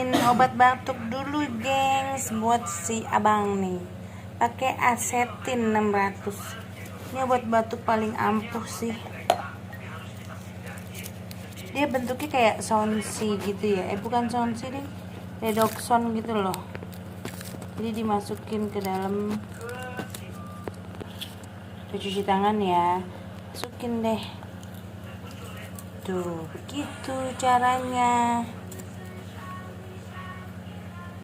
bikinin obat batuk dulu gengs buat si abang nih. Pakai asetin 600. Ini obat batuk paling ampuh sih. Dia bentuknya kayak sonsi gitu ya. Bukan sonsi deh. Redoxon gitu loh. Jadi dimasukin ke dalam. Cuci tangan ya. Masukin deh. Tuh, begitu caranya.